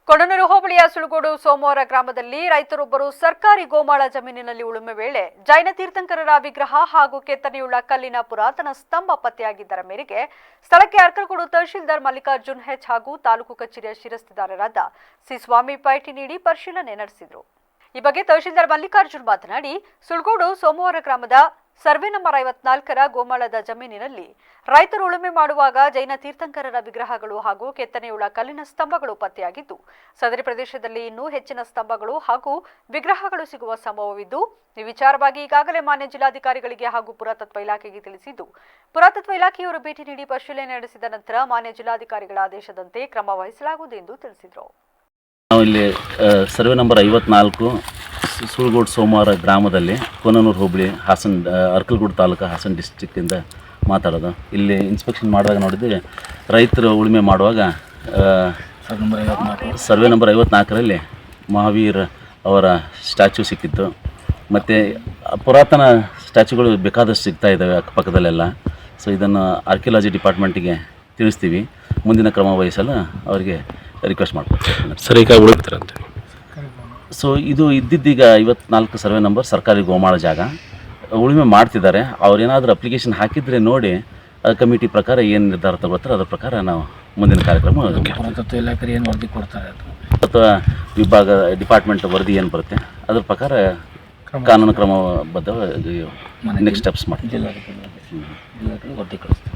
ಕೊಡನೂರು ಹೋಬಳಿಯ ಸುಳಗೋಡು ಸೋಮವಾರ ಗ್ರಾಮದಲ್ಲಿ ರೈತರೊಬ್ಬರು ಸರ್ಕಾರಿ ಗೋಮಾಳ ಜಮೀನಿನಲ್ಲಿ ಉಳುಮೆ ವೇಳೆ ಜೈನ ತೀರ್ಥಂಕರರ ವಿಗ್ರಹ ಹಾಗೂ ಕೆತ್ತನೆಯುಳ್ಳ ಕಲ್ಲಿನ ಪುರಾತನ ಸ್ತಂಭ ಪತ್ತೆಯಾಗಿದ್ದರ ಮೇರೆಗೆ ಸ್ಥಳಕ್ಕೆ ಅರ್ಕಲಗೂಡು ತಹಶೀಲ್ದಾರ್ ಮಲ್ಲಿಕಾರ್ಜುನ್ ಹೆಚ್ ಹಾಗೂ ತಾಲೂಕು ಕಚೇರಿಯ ಶಿರಸ್ತೆದಾರರಾದ ಸಿ ಸ್ವಾಮಿ ಭೇಟಿ ನೀಡಿ ಪರಿಶೀಲನೆ ನಡೆಸಿದರು. ಈ ಬಗ್ಗೆ ತಹಶೀಲ್ದಾರ್ ಮಲ್ಲಿಕಾರ್ಜುನ್ ಮಾತನಾಡಿ, ಸುಳಗೋಡು ಸೋಮವಾರ ಗ್ರಾಮದ ಸರ್ವೆ ನಂಬರ್ 54ರ ಗೋಮಾಳದ ಜಮೀನಿನಲ್ಲಿ ರೈತರು ಉಳುಮೆ ಮಾಡುವಾಗ ಜೈನ ತೀರ್ಥಂಕರರ ವಿಗ್ರಹಗಳು ಹಾಗೂ ಕೆತ್ತನೆಯುಳ್ಳ ಕಲ್ಲಿನ ಸ್ತಂಭಗಳು ಪತ್ತೆಯಾಗಿದ್ದು, ಸದರಿ ಪ್ರದೇಶದಲ್ಲಿ ಇನ್ನೂ ಹೆಚ್ಚಿನ ಸ್ತಂಭಗಳು ಹಾಗೂ ವಿಗ್ರಹಗಳು ಸಿಗುವ ಸಂಭವವಿದ್ದು, ಈ ವಿಚಾರವಾಗಿ ಈಗಾಗಲೇ ಮಾನ್ಯ ಜಿಲ್ಲಾಧಿಕಾರಿಗಳಿಗೆ ಹಾಗೂ ಪುರಾತತ್ವ ಇಲಾಖೆಗೆ ತಿಳಿಸಿದ್ದು, ಪುರಾತತ್ವ ಇಲಾಖೆಯವರು ಭೇಟಿ ನೀಡಿ ಪರಿಶೀಲನೆ ನಡೆಸಿದ ನಂತರ ಮಾನ್ಯ ಜಿಲ್ಲಾಧಿಕಾರಿಗಳ ಆದೇಶದಂತೆ ಕ್ರಮ ವಹಿಸಲಾಗುವುದು ಎಂದು ತಿಳಿಸಿದರು. ನಾವು ಇಲ್ಲಿ ಸರ್ವೆ ನಂಬರ್ 54 ಸುಳಗೋಡು ಸೋಮವಾರ ಗ್ರಾಮದಲ್ಲಿ ಕೊಡನೂರು ಹೋಬಳಿ ಹಾಸನ ಅರ್ಕಲಗೂಡು ತಾಲೂಕು ಹಾಸನ ಡಿಸ್ಟ್ರಿಕ್ಕಿಂದ ಮಾತಾಡೋದು. ಇಲ್ಲಿ ಇನ್ಸ್ಪೆಕ್ಷನ್ ಮಾಡಿದಾಗ ನೋಡಿದ್ವಿ, ರೈತರು ಉಳುಮೆ ಮಾಡುವಾಗ ಸರ್ವೆ ನಂಬರ್ 54ರಲ್ಲಿ ಮಹಾವೀರ್ ಅವರ ಸ್ಟ್ಯಾಚ್ಯೂ ಸಿಕ್ಕಿತ್ತು. ಮತ್ತು ಪುರಾತನ ಸ್ಟ್ಯಾಚ್ಯೂಗಳು ಬೇಕಾದಷ್ಟು ಸಿಗ್ತಾ ಇದ್ದಾವೆ ಅಕ್ಕಪಕ್ಕದಲ್ಲೆಲ್ಲ. ಸೊ ಇದನ್ನು ಆರ್ಕಿಯಾಲಜಿ ಡಿಪಾರ್ಟ್ಮೆಂಟಿಗೆ ತಿಳಿಸ್ತೀವಿ. ಮುಂದಿನ ಕ್ರಮ ವಹಿಸಲು ಅವರಿಗೆ ರಿಕ್ವೆಸ್ಟ್ ಮಾಡ್ಕೊಡ್ತೀವಿ. ಸರಿ, ಈಗ ಉಳಿತಾರಂತ. ಸೊ ಇದು ಇದ್ದಿದ್ದೀಗ 54 ಸರ್ವೆ ನಂಬರ್ ಸರ್ಕಾರಿ ಗೋಮಾಳ ಜಾಗ ಉಳುಮೆ ಮಾಡ್ತಿದ್ದಾರೆ. ಅವ್ರೇನಾದರೂ ಅಪ್ಲಿಕೇಶನ್ ಹಾಕಿದರೆ ನೋಡಿ ಕಮಿಟಿ ಪ್ರಕಾರ ಏನು ನಿರ್ಧಾರ ತಗೋತಾರೆ ಅದ್ರ ಪ್ರಕಾರ ನಾವು ಮುಂದಿನ ಕಾರ್ಯಕ್ರಮ ಪುರಾತತ್ವ ಇಲಾಖೆ ಏನು ವರದಿ ಕೊಡ್ತಾರೆ ಅಥವಾ ವಿಭಾಗ ಡಿಪಾರ್ಟ್ಮೆಂಟ್ ವರದಿ ಏನು ಬರುತ್ತೆ ಅದ್ರ ಪ್ರಕಾರ ಕಾನೂನು ಕ್ರಮಬದ್ಧ ನೆಕ್ಸ್ಟ್ ಸ್ಟೆಪ್ಸ್ ಮಾಡ್ತೀವಿ. ಜಿಲ್ಲಾಧಿಕಾರಿ ವರದಿ ಕಳಿಸ್ತೀವಿ.